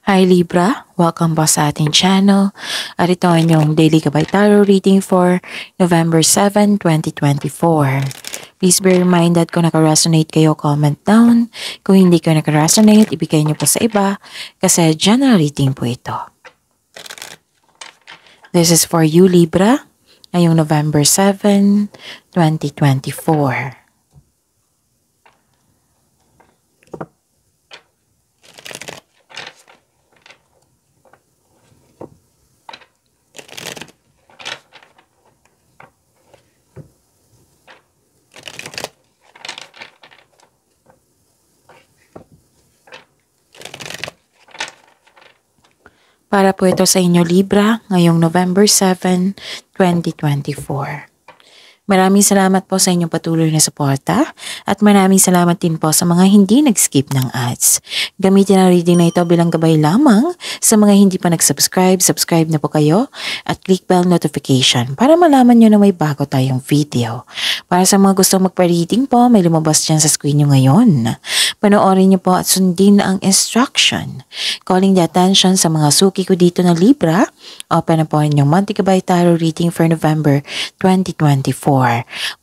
Hi Libra, welcome po sa ating channel at ito ang inyong Daily Gabay Tarot reading for November 7, 2024. Please be reminded kung naka-resonate kayo, comment down. Kung hindi kayo naka-resonate, ibigay niyo po sa iba kasi general reading po ito. This is for you Libra, ngayong November 7, 2024. Para po ito sa inyo Libra, ngayong November 7, 2024. Maraming salamat po sa inyong patuloy na suporta at maraming salamat din po sa mga hindi nag-skip ng ads. Gamitin ang reading na ito bilang gabay lamang sa mga hindi pa nag-subscribe, subscribe na po kayo at click bell notification para malaman nyo na may bago tayong video. Para sa mga gustong magpa-reading po, may lumabas dyan sa screen nyo ngayon. Panoorin nyo po at sundin ang instruction. Calling the attention sa mga suki ko dito na Libra, open na po inyong Monthly Gabay Tarot reading for November 2024.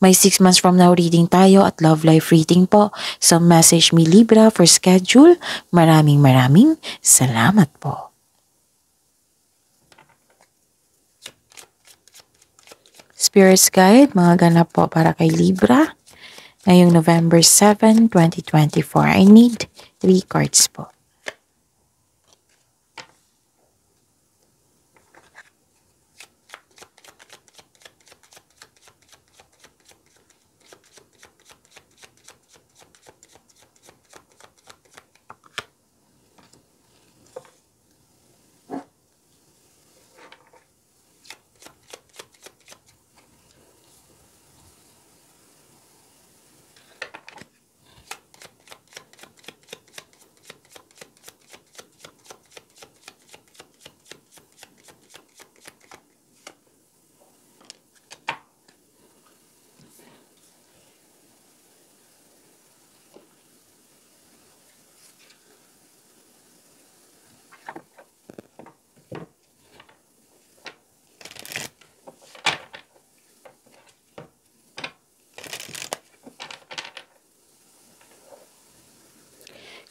May 6 months from now reading tayo at love life reading po. So message me Libra for schedule. Maraming salamat po. Spirits Guide, mga ganap po para kay Libra. Ngayong November 7, 2024. I need 3 cards po.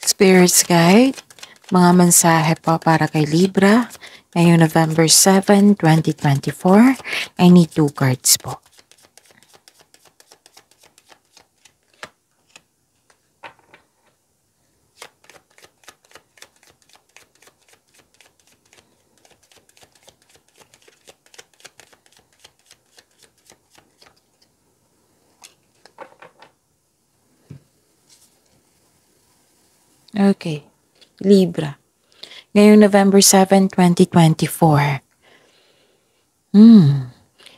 Spirits Guide, mga mensahe po para kay Libra, ngayong November 7, 2024. I need 2 cards po. Okay, Libra. Ngayong November 7, 2024.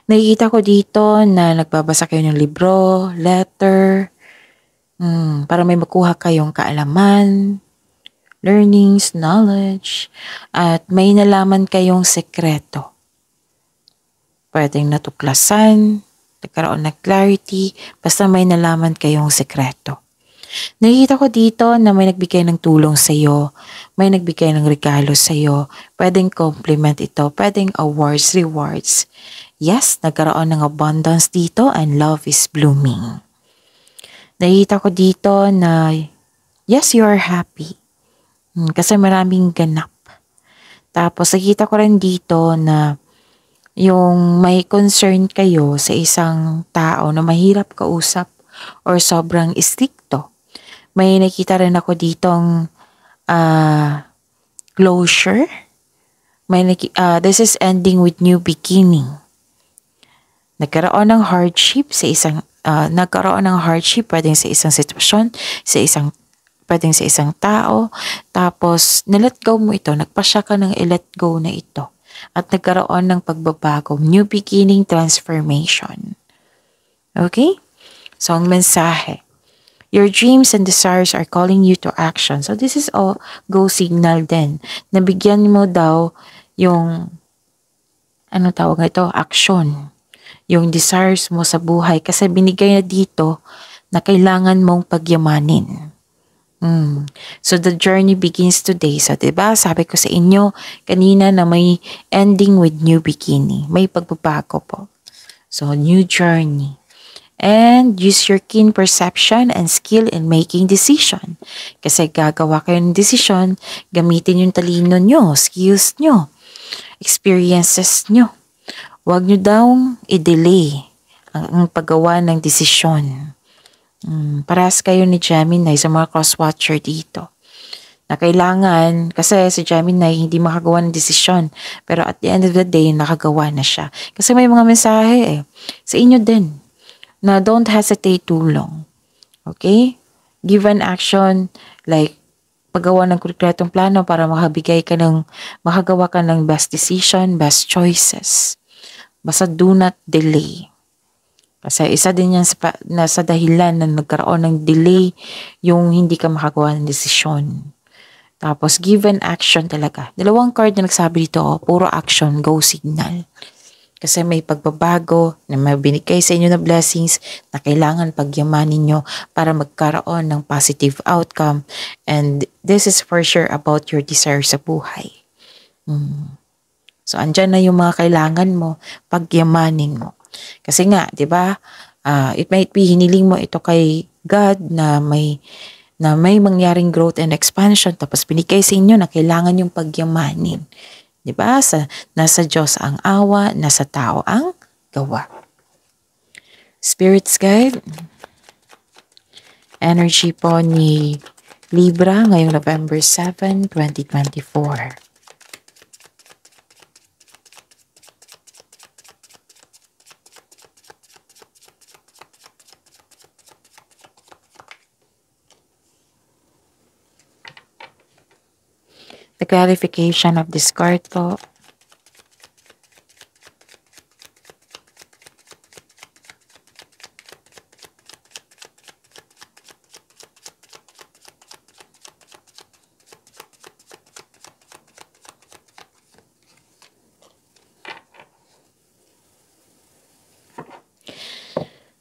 Nakikita ko dito na nagbabasa kayo ng libro, letter, para may makuha kayong kaalaman, learnings, knowledge, at may nalaman kayong sekreto. Pwedeng natuklasan, nagkaroon ng clarity, basta may nalaman kayong sekreto. Nakikita ko dito na may nagbigay ng tulong sa iyo, may nagbigay ng regalo sa iyo, pwedeng compliment ito, pwedeng awards, rewards. Yes, nagkaroon ng abundance dito and love is blooming. Nakikita ko dito na yes, you are happy kasi maraming ganap. Tapos nakikita ko rin dito na yung may concern kayo sa isang tao na mahirap kausap or sobrang stricto. May nakita rin ako ditong closure. This is ending with new beginning. Nagkaroon ng hardship sa isang pwedeng sa isang sitwasyon, pwedeng sa isang tao. Tapos nilet go mo ito, nagpasya ka ng i-let go na ito. At nagkaroon ng pagbabago, new beginning, transformation. Okay? So ang mensahe, your dreams and desires are calling you to action. So this is all go signal din. Nabigyan mo daw yung, action. Yung desires mo sa buhay. Kasi binigay na dito na kailangan mong pagyamanin. So the journey begins today. So 'di ba? Sabi ko sa inyo kanina na may ending with new beginning. May pagbabago po. So new journey. And use your keen perception and skill in making decision. Kasi gagawa kayo ng decision, gamitin yung talino nyo, skills nyo, experiences nyo. Huwag nyo daw i-delay ang paggawa ng desisyon. Parehas kayo ni Gemini sa mga cross-watcher dito. Na kailangan, kasi si Gemini hindi makagawa ng desisyon. Pero at the end of the day, nakagawa na siya. Kasi may mga mensahe sa inyo din. Na don't hesitate too long. Okay? Give an action like paggawa ng konkretong plano para makagawa ka ng best decision, best choices. Basta do not delay. Kasi isa din yan sa dahilan na nagkaroon ng delay yung hindi ka makagawa ng desisyon. Tapos give an action talaga. Dalawang card na nagsabi dito, puro action, go signal. Kasi may pagbabago na may binigay sa inyo na blessings na kailangan pagyamanin nyo para magkaroon ng positive outcome. And this is for sure about your desire sa buhay. So, andyan na yung mga kailangan mo, pagyamanin mo. Kasi nga, di ba, it might be hiniling mo ito kay God na may mangyaring growth and expansion tapos binigay sa inyo na kailangan yung pagyamanin. Diba? Nasa Diyos ang awa, nasa tao ang gawa. Spirit's Guide. Energy po ni Libra ngayong November 7, 2024. The clarification of this card po.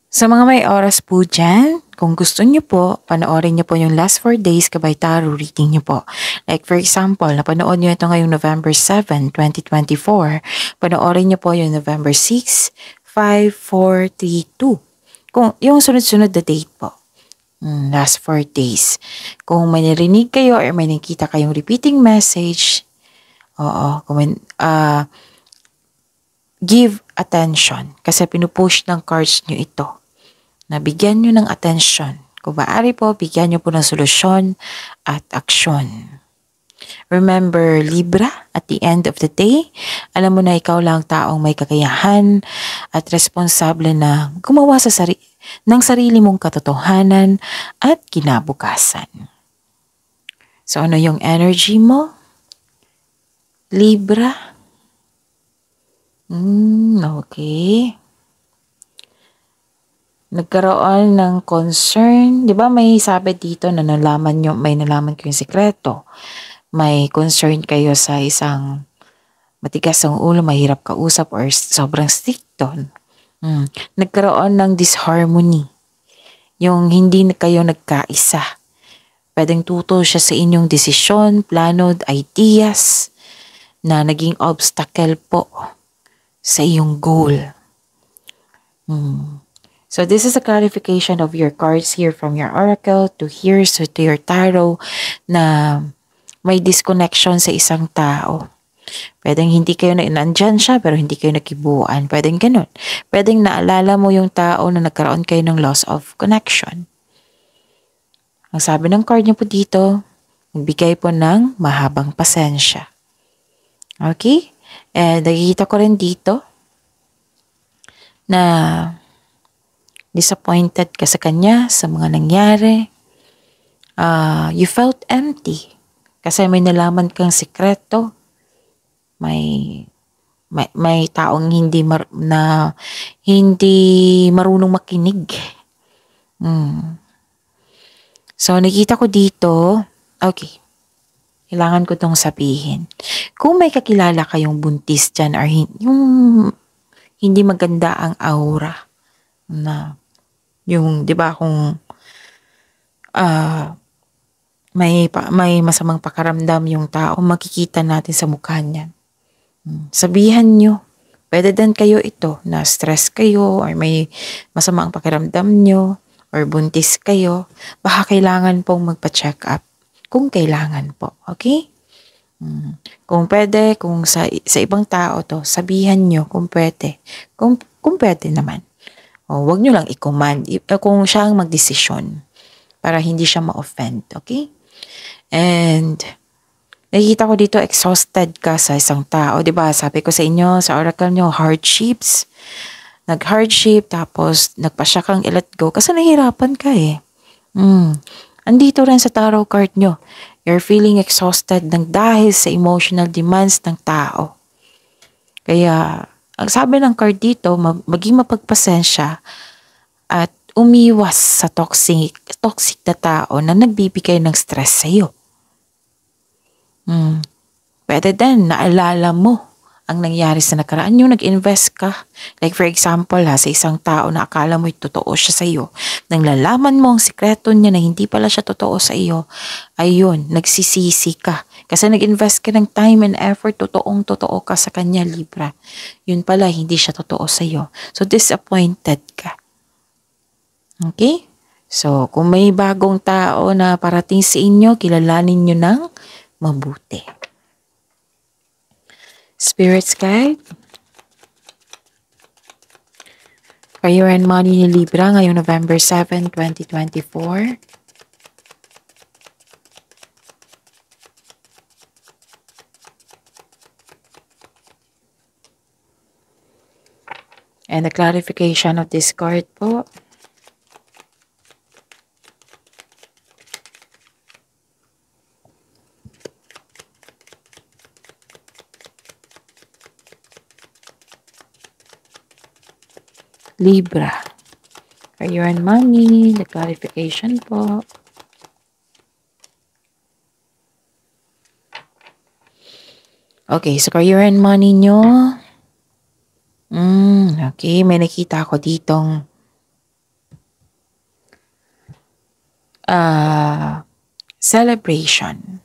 Sa mga may oras po dyan, kung gusto nyo po, panoorin nyo po yung last 4 days kabay tarot reading nyo po. Like for example, napanood nyo ito ngayong November 7, 2024. Panoorin nyo po yung November 6, 5, 4, 3, 2. Kung yung sunod-sunod na date po. Last 4 days. Kung may narinig kayo or may nakita kayong repeating message, give attention. Kasi pinupush ng cards nyo ito. Na bigyan nyo ng attention. Kung maaari po, bigyan nyo po ng solusyon at aksyon. Remember, Libra, at the end of the day, alam mo na ikaw lang taong may kakayahan at responsable na gumawa ng sarili mong katotohanan at kinabukasan. So, ano yung energy mo? Libra? Okay. Nagkaroon ng concern. Di ba may sabi dito na may nalaman ko yung sikreto. May concern kayo sa isang matigas ang ulo, mahirap kausap or sobrang stricto. Nagkaroon ng disharmony. Yung hindi na kayo nagkaisa. Pwedeng tutol siya sa inyong desisyon, plano, ideas na naging obstacle po sa iyong goal. So this is a clarification of your cards here from your oracle to here, so to your tarot, na may disconnection sa isang tao. Pwedeng hindi kayo nandyan siya pero hindi kayo nakibuan. Pwedeng ganun. Pwedeng naalala mo yung tao na nagkaroon kayo ng loss of connection. Ang sabi ng card niyo po dito, magbigay po ng mahabang pasensya. Okay? And nakikita ko rin dito na disappointed ka sa kanya, sa mga nangyari. You felt empty kasi may nalaman kang sikreto. May taong hindi marunong makinig. So, nakita ko dito, okay, kailangan ko tong sabihin. Kung may kakilala kayong buntis dyan or yung hindi maganda ang aura na yung, di ba, kung may masamang pakaramdam yung tao, makikita natin sa mukha niya. Sabihan nyo, pwede din kayo ito, na stress kayo, or may masamang pakiramdam nyo, or buntis kayo, baka kailangan pong magpa-check up. Kung kailangan po, okay? Kung pwede, kung sa ibang tao to, sabihan nyo kung pwede. Kung pwede naman. Huwag nyo lang i-command kung siya ang magdesisyon para hindi siya ma-offend, okay? And nakikita ko dito exhausted ka sa isang tao, 'di ba? Sabi ko sa inyo sa oracle nyo, hardships. Nag-hardship tapos nagpasya kang i-let go kasi nahihirapan ka eh. Andito rin sa tarot card nyo. You're feeling exhausted ng dahil sa emotional demands ng tao. Kaya ang sabi ng card dito, maging mapagpasensya at umiwas sa toxic na tao na nagbibigay ng stress sa iyo. Pwede din, naalala mo ang nangyari sa nakaraan, yung nag-invest ka. Like for example sa isang tao na akala mo totoo siya sa iyo. Nang lalaman mo ang sikreto niya na hindi pala siya totoo sa iyo, ayun, nagsisisi ka. Kasi nag-invest ka ng time and effort, totoo ka sa kanya, Libra. Yun pala, hindi siya totoo sa iyo. So disappointed ka. Okay? So kung may bagong tao na parating sa inyo, kilalanin nyo ng mabuti. Spirit's Guide. Career and Money ni Libra ngayong November 7, 2024. And the clarification of this card po. Libra. Career and Money, the clarification po. Okay, so career and money nyo. Okay, may nakita ako ditong celebration.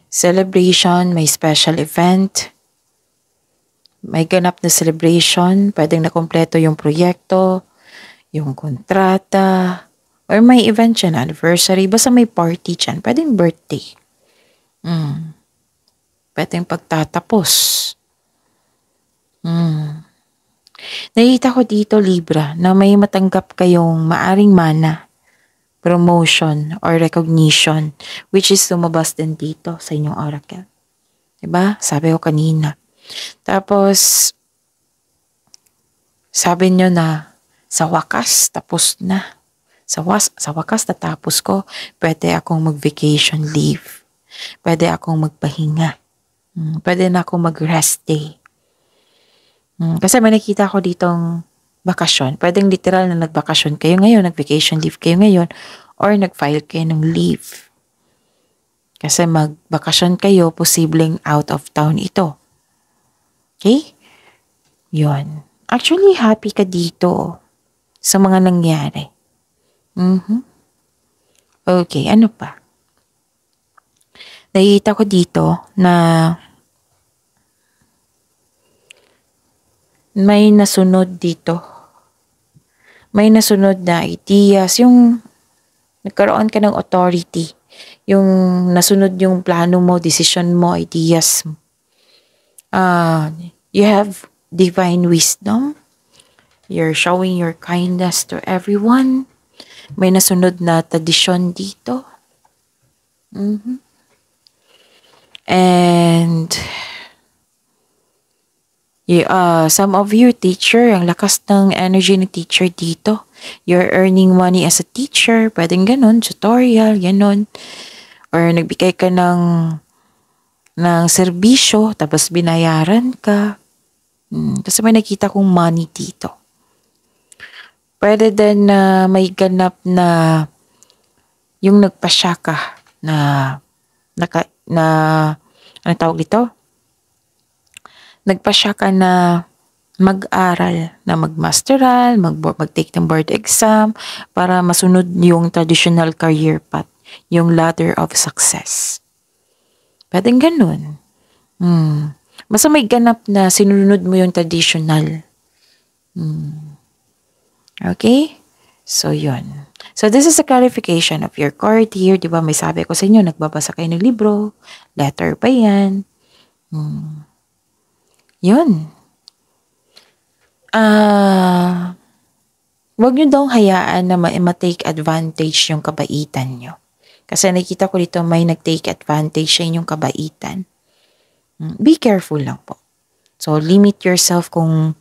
Celebration, may special event. May ganap na celebration, pwedeng nakompleto yung proyekto, yung kontrata, or may event dyan, anniversary, basta may party dyan, pwedeng birthday. Pwedeng pagtatapos. Nakita ko dito, Libra, na may matanggap kayong maaring mana, promotion, or recognition, which is lumabas din dito sa inyong oracle. Diba? Sabi ko kanina. Tapos, sabi nyo na, sa wakas, tapos na. Sa wakas, natapos ko, pwede akong mag-vacation leave. Pwede akong magpahinga. Pwede na akong mag-rest day. Kasi may nakita ko ditong bakasyon. Pwedeng literal na nagbakasyon kayo ngayon, nag-vacation leave kayo ngayon, or nag-file kayo ng leave. Kasi magbakasyon kayo, posibleng out of town ito. Okay? Yun. Actually, happy ka dito sa mga nangyari. Okay, ano pa? Nakita ko dito na may nasunod dito. May nasunod na ideas. Yung nagkaroon ka ng authority. Yung nasunod yung plano mo, decision mo, ideas mo. You have divine wisdom. You're showing your kindness to everyone. May nasunod na tradisyon dito. And some of you, teacher, ang lakas ng energy ng teacher dito. You're earning money as a teacher. Pwedeng ganun, tutorial, ganun. Or nagbigay ka ng serbisyo, tapos binayaran ka. Kasi may nakita kong money dito. Pwede din na may ganap na yung nagpasya ka na ano tawag dito? Nagpasya ka na mag-aral, na mag-masteral, mag-take ng board exam para masunod yung traditional career path. yung ladder of success. Pwedeng ganun. Basta may ganap na sinunod mo yung traditional. Okay? So, yun. So, this is a clarification of your card here. Di ba may sabi ko sa inyo, nagbabasa kayo ng libro. Letter pa yan. Yun. Huwag nyo daw hayaan na ma-take advantage yung kabaitan nyo. Kasi nakita ko dito may nag-take advantage sa inyong kabaitan. Be careful lang po. So, limit yourself kung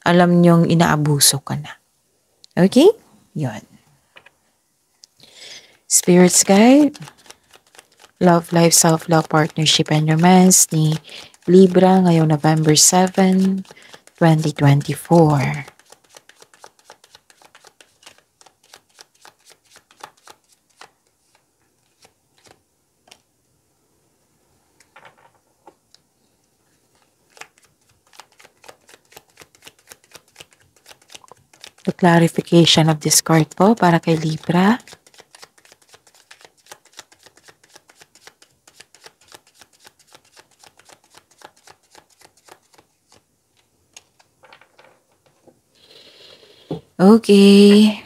alam nyong inaabuso ka na. Okay? Yun. Spirits Guide, Love Life, Self-Love, Partnership, and Romance ni Libra ngayong November 7, 2024. The clarification of this card po para kay Libra. Okay.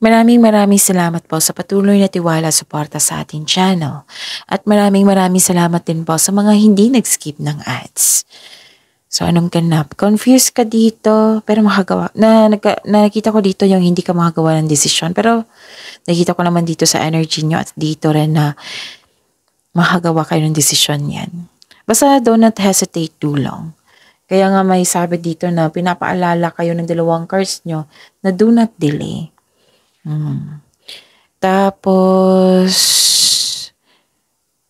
Maraming salamat po sa patuloy na tiwala at suporta sa ating channel. At maraming salamat din po sa mga hindi nag-skip ng ads. So, anong ganap? Confused ka dito, pero makagawa. Nakita ko dito yung hindi ka makagawa ng desisyon. Pero, nakita ko naman dito sa energy nyo at dito rin na makagawa kayo ng desisyon yan. Basta do not hesitate too long. Kaya nga may sabi dito na pinapaalala kayo ng dalawang cards nyo na do not delay. Tapos,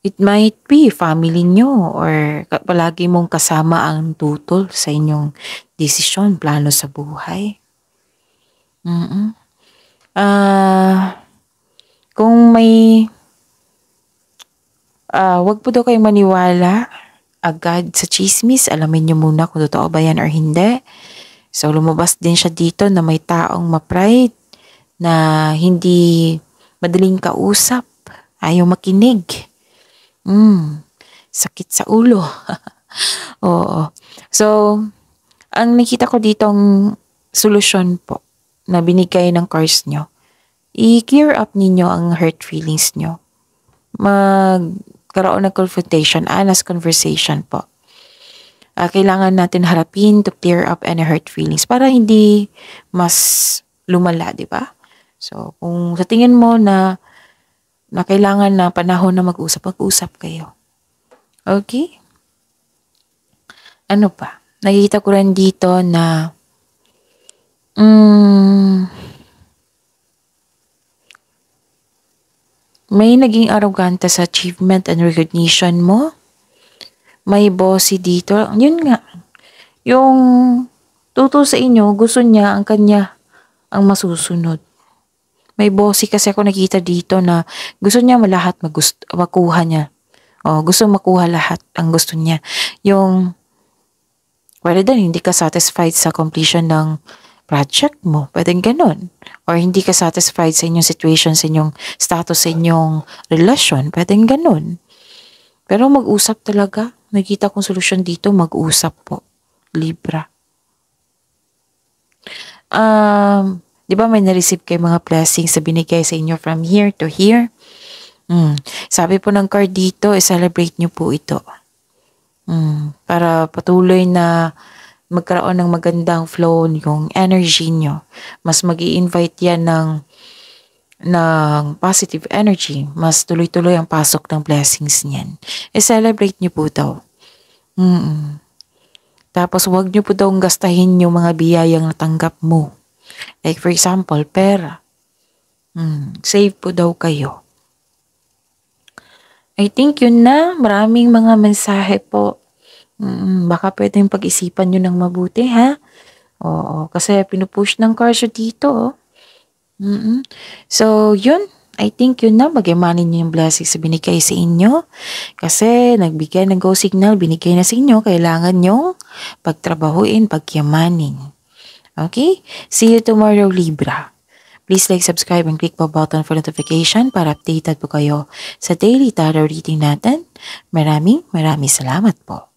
it might be family nyo or palagi mong kasama ang tutol sa inyong desisyon, plano sa buhay. Kung may, wag po daw kayong maniwala agad sa chismis. Alamin nyo muna kung totoo ba yan or hindi. So, lumabas din siya dito na may taong ma-pride na hindi madaling kausap, ayaw makinig. Sakit sa ulo. Oo. So, ang nakita ko ditong solusyon po na binigay ng cards nyo, i-clear up ninyo ang hurt feelings nyo. Magkaroon ng confrontation, honest conversation po. Kailangan natin harapin to clear up any hurt feelings para hindi mas lumala, di ba? So, kung sa tingin mo na kailangan na panahon na mag-usap kayo. Okay? Ano pa? Nakikita ko rin dito na may naging arrogante sa achievement and recognition mo. May bossy dito. Yun nga. Yung tutol sa inyo, gusto niya ang kanya ang masusunod. May bossy kasi ako nakita dito na gusto niya lahat makuha niya. Gusto makuha lahat ang gusto niya. Yung, pwede din, hindi ka satisfied sa completion ng project mo. Pwedeng ganun. Or hindi ka satisfied sa inyong situation, sa inyong status, sa inyong relasyon. Pwedeng ganun. Pero mag-usap talaga. Nakita kong solusyon dito, mag-usap po. Libra. Di ba may na-receive kayo mga blessings na binigay sa inyo from here to here? Sabi po ng card dito, i-celebrate nyo po ito. Para patuloy na magkaroon ng magandang flow yung energy nyo. Mas mag-i-invite yan ng positive energy. Mas tuloy-tuloy ang pasok ng blessings niyan. I-celebrate nyo po daw. Tapos huwag nyo po daw gastahin yung mga biyayang natanggap mo. Like for example, pera. Save po daw kayo. I think yun na. Maraming mga mensahe po. Baka pwedeng pag-isipan nyo ng mabuti, ha? Oo, kasi pinupush ng cards dito. So, yun. I think yun na. Magyamanin nyo yung blessings na binigay sa inyo. Kasi nagbigay ng go signal, binigay na sa inyo. Kailangan nyo pagtrabahuin, pagyamanin. Okay? See you tomorrow, Libra. Please like, subscribe, and click the button for notification para updated po kayo sa daily tarot reading natin. Maraming salamat po.